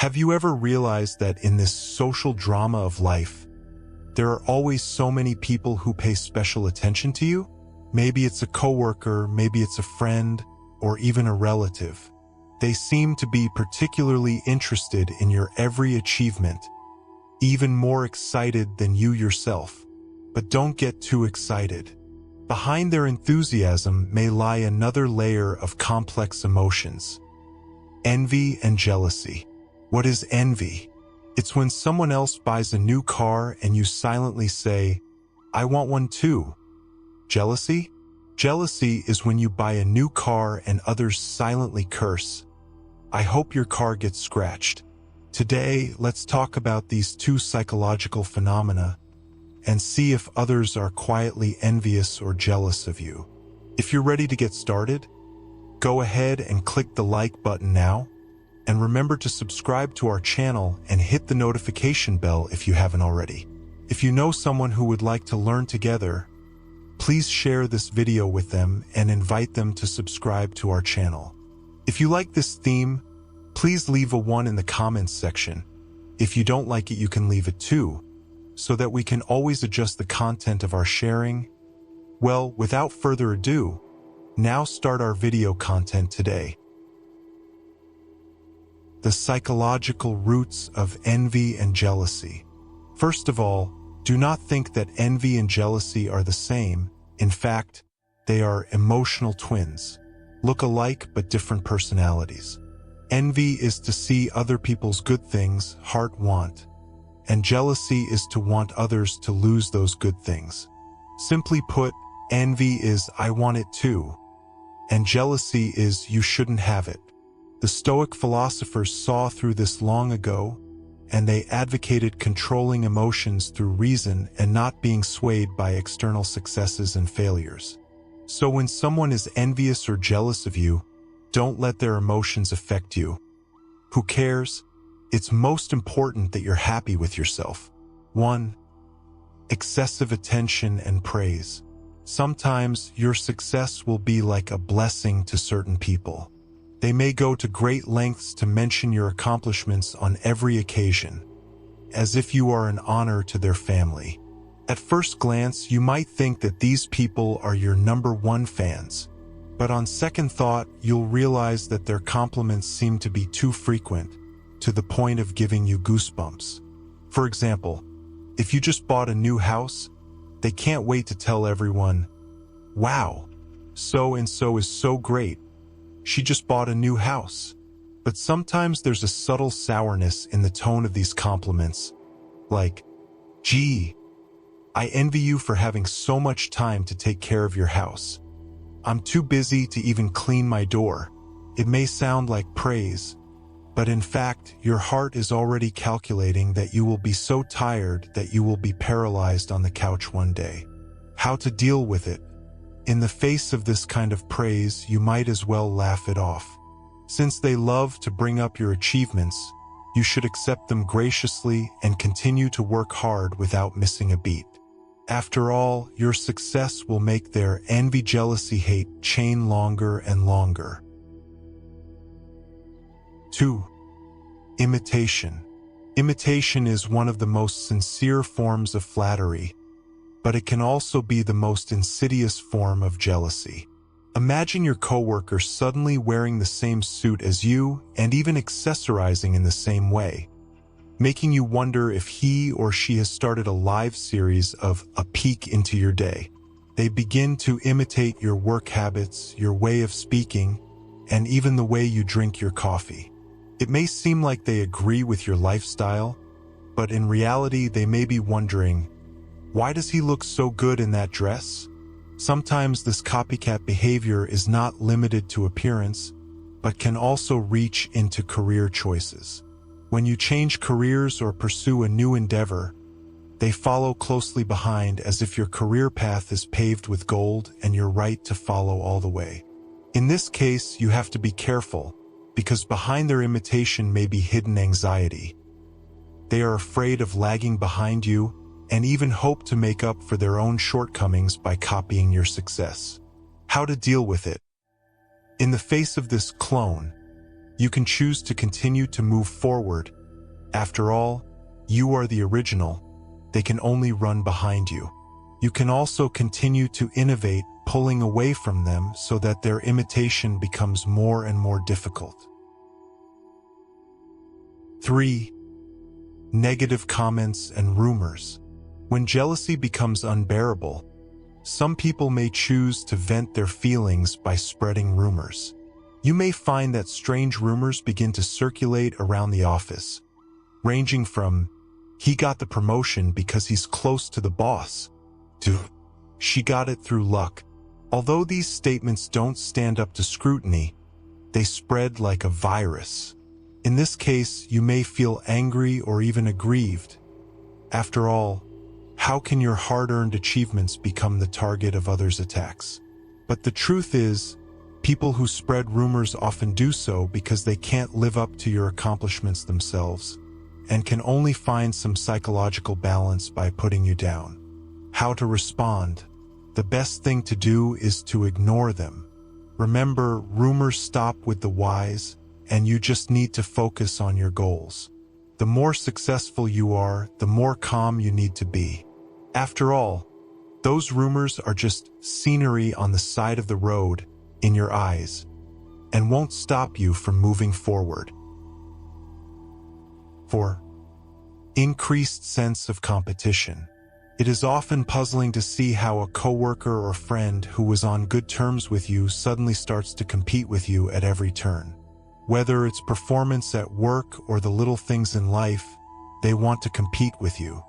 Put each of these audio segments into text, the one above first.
Have you ever realized that in this social drama of life, there are always so many people who pay special attention to you? Maybe it's a coworker, maybe it's a friend, or even a relative. They seem to be particularly interested in your every achievement, even more excited than you yourself. But don't get too excited. Behind their enthusiasm may lie another layer of complex emotions. Envy and jealousy. What is envy? It's when someone else buys a new car and you silently say, "I want one too." Jealousy? Jealousy is when you buy a new car and others silently curse, "I hope your car gets scratched." Today, let's talk about these two psychological phenomena and see if others are quietly envious or jealous of you. If you're ready to get started, go ahead and click the like button now, and remember to subscribe to our channel and hit the notification bell if you haven't already. If you know someone who would like to learn together, please share this video with them and invite them to subscribe to our channel. If you like this theme, please leave a 1 in the comments section. If you don't like it, you can leave it 2, so that we can always adjust the content of our sharing. Well, without further ado, now start our video content today. The psychological roots of envy and jealousy. First of all, do not think that envy and jealousy are the same. In fact, they are emotional twins. Look alike but different personalities. Envy is to see other people's good things, heart want, and jealousy is to want others to lose those good things. Simply put, envy is "I want it too," and jealousy is "you shouldn't have it." The Stoic philosophers saw through this long ago, and they advocated controlling emotions through reason and not being swayed by external successes and failures. So when someone is envious or jealous of you, don't let their emotions affect you. Who cares? It's most important that you're happy with yourself. 1. Excessive attention and praise. Sometimes your success will be like a blessing to certain people. They may go to great lengths to mention your accomplishments on every occasion, as if you are an honor to their family. At first glance, you might think that these people are your #1 fans, but on second thought, you'll realize that their compliments seem to be too frequent, to the point of giving you goosebumps. For example, if you just bought a new house, they can't wait to tell everyone, "Wow, so-and-so is so great. She just bought a new house." But sometimes there's a subtle sourness in the tone of these compliments, like, "Gee, I envy you for having so much time to take care of your house. I'm too busy to even clean my door." It may sound like praise, but in fact, your heart is already calculating that you will be so tired that you will be paralyzed on the couch one day. How to deal with it? In the face of this kind of praise, you might as well laugh it off. Since they love to bring up your achievements, you should accept them graciously and continue to work hard without missing a beat. After all, your success will make their envy, jealousy, hate chain longer and longer. 2. Imitation. Imitation is one of the most sincere forms of flattery, but it can also be the most insidious form of jealousy. Imagine your coworker suddenly wearing the same suit as you and even accessorizing in the same way, making you wonder if he or she has started a live series of a peek into your day. They begin to imitate your work habits, your way of speaking, and even the way you drink your coffee. It may seem like they agree with your lifestyle, but in reality they may be wondering, "Why does he look so good in that dress?" Sometimes this copycat behavior is not limited to appearance, but can also reach into career choices. When you change careers or pursue a new endeavor, they follow closely behind as if your career path is paved with gold and you're right to follow all the way. In this case, you have to be careful, because behind their imitation may be hidden anxiety. They are afraid of lagging behind you and even hope to make up for their own shortcomings by copying your success. How to deal with it? In the face of this clone, You can choose to continue to move forward. After all, you are the original. They can only run behind you. You can also continue to innovate, pulling away from them so that their imitation becomes more and more difficult. 3. Negative comments and rumors. When jealousy becomes unbearable, some people may choose to vent their feelings by spreading rumors. You may find that strange rumors begin to circulate around the office, ranging from, "He got the promotion because he's close to the boss," to, "She got it through luck." Although these statements don't stand up to scrutiny, they spread like a virus. In this case, you may feel angry or even aggrieved. After all, how can your hard-earned achievements become the target of others' attacks? But the truth is, people who spread rumors often do so because they can't live up to your accomplishments themselves, and can only find some psychological balance by putting you down. How to respond? The best thing to do is to ignore them. Remember, rumors stop with the wise, and you just need to focus on your goals. The more successful you are, the more calm you need to be. After all, those rumors are just scenery on the side of the road in your eyes, and won't stop you from moving forward. 4. Increased sense of competition. It is often puzzling to see how a coworker or friend who was on good terms with you suddenly starts to compete with you at every turn. Whether it's performance at work or the little things in life, they want to compete with you.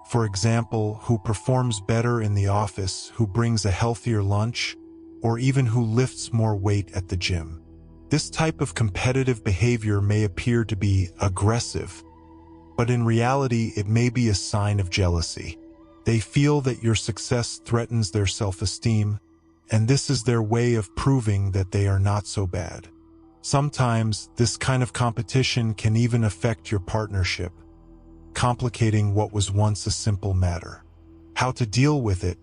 For example, who performs better in the office, who brings a healthier lunch, or even who lifts more weight at the gym. This type of competitive behavior may appear to be aggressive, but in reality it may be a sign of jealousy. They feel that your success threatens their self-esteem, and this is their way of proving that they are not so bad. Sometimes, this kind of competition can even affect your partnership, complicating what was once a simple matter. How to deal with it?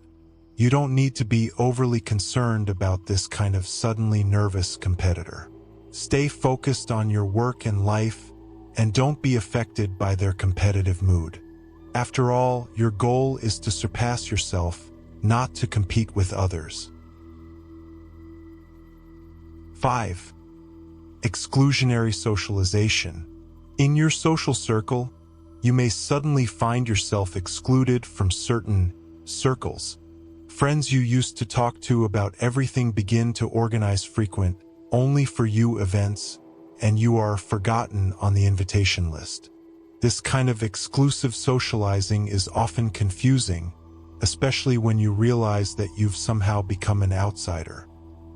You don't need to be overly concerned about this kind of suddenly nervous competitor. Stay focused on your work and life, and don't be affected by their competitive mood. After all, your goal is to surpass yourself, not to compete with others. 5. Exclusionary socialization. In your social circle, you may suddenly find yourself excluded from certain circles. Friends you used to talk to about everything begin to organize frequent, only for you events, and you are forgotten on the invitation list. This kind of exclusive socializing is often confusing, especially when you realize that you've somehow become an outsider.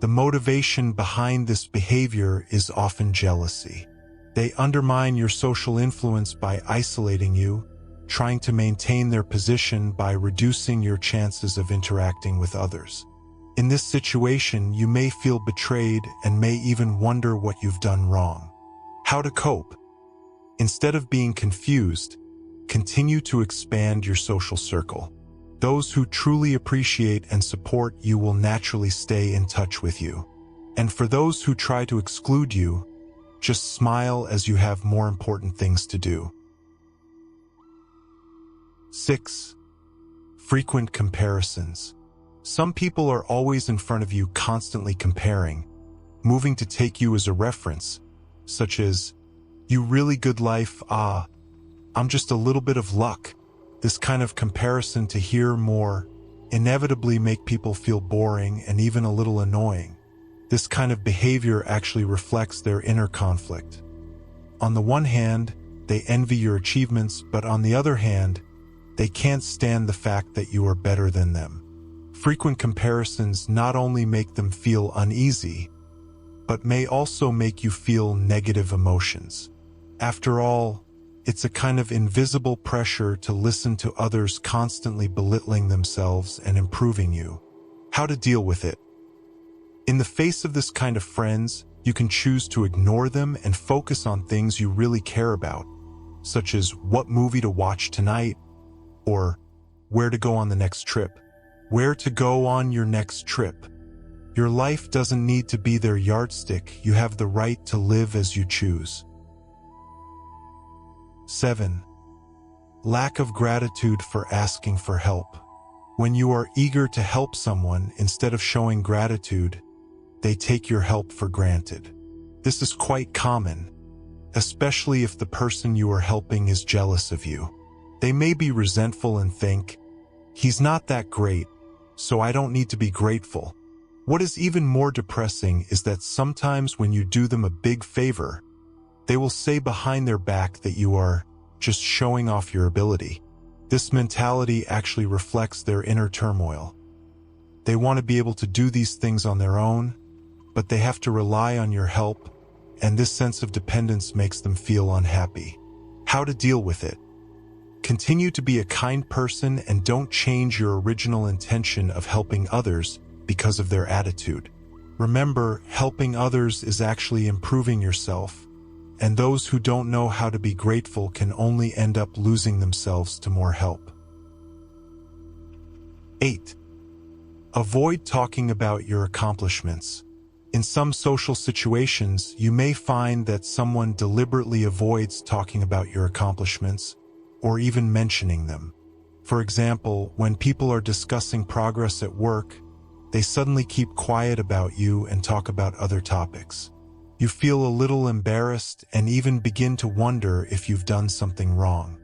The motivation behind this behavior is often jealousy. They undermine your social influence by isolating you, trying to maintain their position by reducing your chances of interacting with others. In this situation, you may feel betrayed and may even wonder what you've done wrong. How to cope? Instead of being confused, continue to expand your social circle. Those who truly appreciate and support you will naturally stay in touch with you. And for those who try to exclude you, just smile as you have more important things to do. 6. Frequent comparisons. Some people are always in front of you, constantly comparing, moving to take you as a reference, such as, "You really good life, I'm just a little bit of luck." This kind of comparison to hear more inevitably make people feel boring and even a little annoying. This kind of behavior actually reflects their inner conflict. On the one hand, they envy your achievements, but on the other hand, they can't stand the fact that you are better than them. Frequent comparisons not only make them feel uneasy, but may also make you feel negative emotions. After all, it's a kind of invisible pressure to listen to others constantly belittling themselves and improving you. How to deal with it? In the face of this kind of friends, you can choose to ignore them and focus on things you really care about, such as what movie to watch tonight, or where to go on the next trip. Where to go on your next trip. Your life doesn't need to be their yardstick. You have the right to live as you choose. 7. Lack of gratitude for asking for help. When you are eager to help someone instead of showing gratitude, they take your help for granted. This is quite common, especially if the person you are helping is jealous of you. They may be resentful and think, "He's not that great, so I don't need to be grateful." What is even more depressing is that sometimes when you do them a big favor, they will say behind their back that you are just showing off your ability. This mentality actually reflects their inner turmoil. They want to be able to do these things on their own, but they have to rely on your help, and this sense of dependence makes them feel unhappy. How to deal with it? Continue to be a kind person and don't change your original intention of helping others because of their attitude. Remember, helping others is actually improving yourself, and those who don't know how to be grateful can only end up losing themselves to more help. 8. Avoid talking about your accomplishments. In some social situations, you may find that someone deliberately avoids talking about your accomplishments, or even mentioning them. For example, when people are discussing progress at work, they suddenly keep quiet about you and talk about other topics. You feel a little embarrassed and even begin to wonder if you've done something wrong.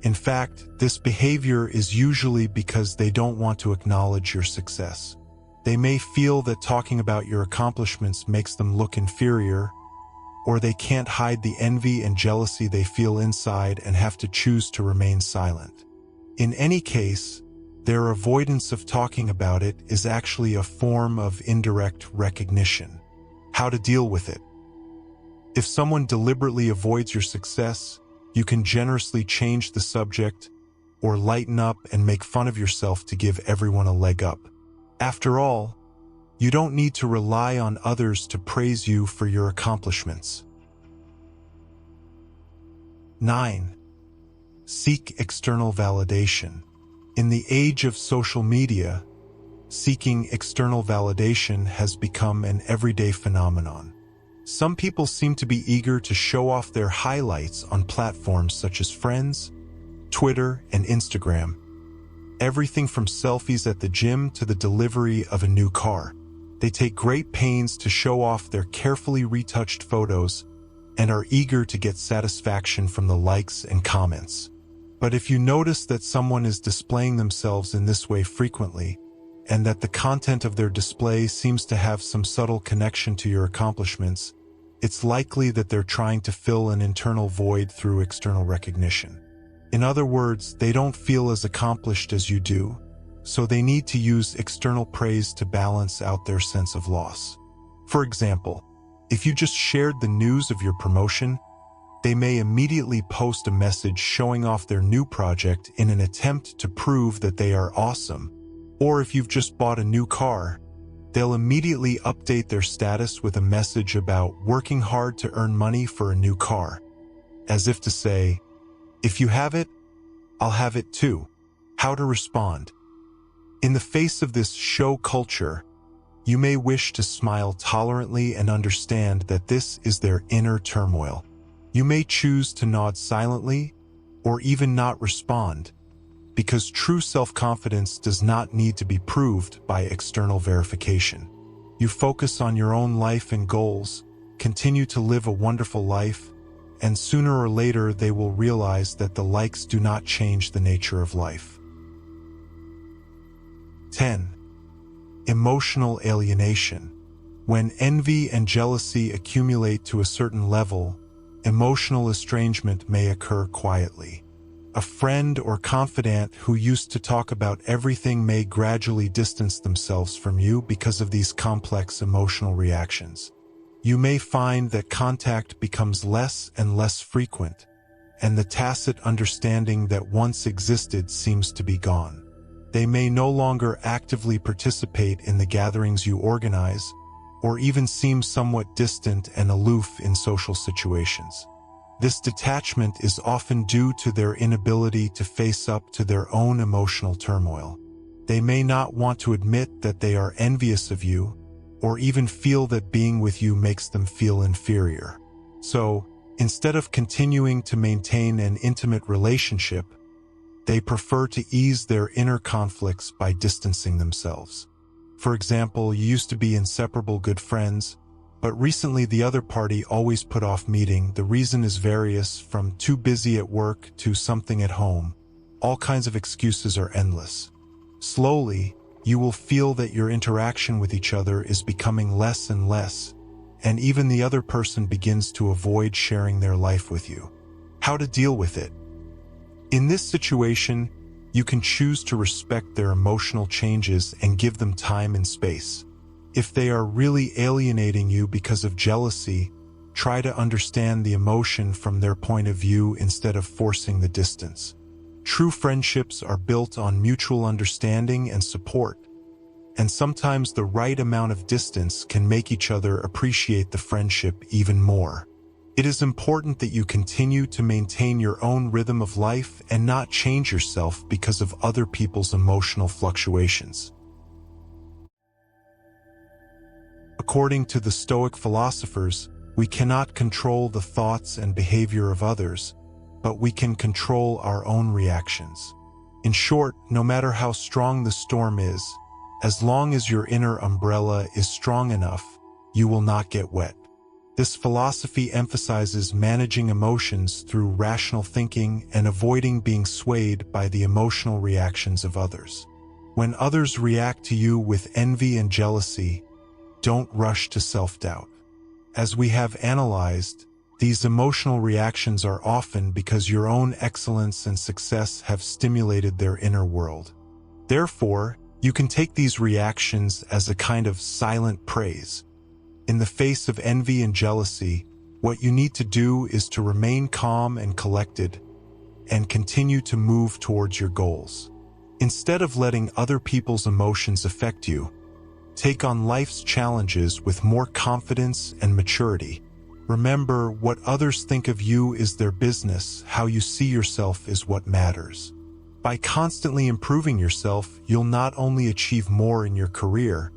In fact, this behavior is usually because they don't want to acknowledge your success. They may feel that talking about your accomplishments makes them look inferior, or they can't hide the envy and jealousy they feel inside and have to choose to remain silent. In any case, their avoidance of talking about it is actually a form of indirect recognition. How to deal with it? If someone deliberately avoids your success, you can generously change the subject or lighten up and make fun of yourself to give everyone a leg up. After all, you don't need to rely on others to praise you for your accomplishments. 9. Seek external validation. In the age of social media, seeking external validation has become an everyday phenomenon. Some people seem to be eager to show off their highlights on platforms such as Friends, Twitter, and Instagram. Everything from selfies at the gym to the delivery of a new car. They take great pains to show off their carefully retouched photos and are eager to get satisfaction from the likes and comments. But if you notice that someone is displaying themselves in this way frequently, and that the content of their display seems to have some subtle connection to your accomplishments, it's likely that they're trying to fill an internal void through external recognition. In other words, they don't feel as accomplished as you do, so they need to use external praise to balance out their sense of loss. For example, if you just shared the news of your promotion, they may immediately post a message showing off their new project in an attempt to prove that they are awesome. Or if you've just bought a new car, they'll immediately update their status with a message about working hard to earn money for a new car, as if to say, "If you have it, I'll have it too." How to respond? In the face of this show culture, you may wish to smile tolerantly and understand that this is their inner turmoil. You may choose to nod silently or even not respond, because true self-confidence does not need to be proved by external verification. You focus on your own life and goals, continue to live a wonderful life, and sooner or later they will realize that the likes do not change the nature of life. 10. Emotional alienation. When envy and jealousy accumulate to a certain level, emotional estrangement may occur quietly. A friend or confidant who used to talk about everything may gradually distance themselves from you because of these complex emotional reactions. You may find that contact becomes less and less frequent, and the tacit understanding that once existed seems to be gone. They may no longer actively participate in the gatherings you organize, or even seem somewhat distant and aloof in social situations. This detachment is often due to their inability to face up to their own emotional turmoil. They may not want to admit that they are envious of you, or even feel that being with you makes them feel inferior. So, instead of continuing to maintain an intimate relationship, they prefer to ease their inner conflicts by distancing themselves. For example, you used to be inseparable good friends, but recently the other party always put off meeting. The reason is various, from too busy at work to something at home. All kinds of excuses are endless. Slowly, you will feel that your interaction with each other is becoming less and less, and even the other person begins to avoid sharing their life with you. How to deal with it? In this situation, you can choose to respect their emotional changes and give them time and space. If they are really alienating you because of jealousy, try to understand the emotion from their point of view instead of forcing the distance. True friendships are built on mutual understanding and support, and sometimes the right amount of distance can make each other appreciate the friendship even more. It is important that you continue to maintain your own rhythm of life and not change yourself because of other people's emotional fluctuations. According to the Stoic philosophers, we cannot control the thoughts and behavior of others, but we can control our own reactions. In short, no matter how strong the storm is, as long as your inner umbrella is strong enough, you will not get wet. This philosophy emphasizes managing emotions through rational thinking and avoiding being swayed by the emotional reactions of others. When others react to you with envy and jealousy, don't rush to self-doubt. As we have analyzed, these emotional reactions are often because your own excellence and success have stimulated their inner world. Therefore, you can take these reactions as a kind of silent praise. In the face of envy and jealousy, what you need to do is to remain calm and collected and continue to move towards your goals. Instead of letting other people's emotions affect you, take on life's challenges with more confidence and maturity. Remember, what others think of you is their business. How you see yourself is what matters. By constantly improving yourself, you'll not only achieve more in your career,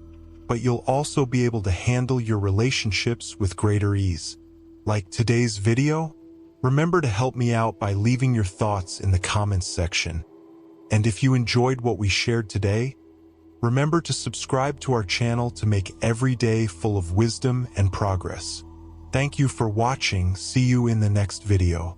but you'll also be able to handle your relationships with greater ease. Like today's video? Remember to help me out by leaving your thoughts in the comments section. And if you enjoyed what we shared today, remember to subscribe to our channel to make every day full of wisdom and progress. Thank you for watching. See you in the next video.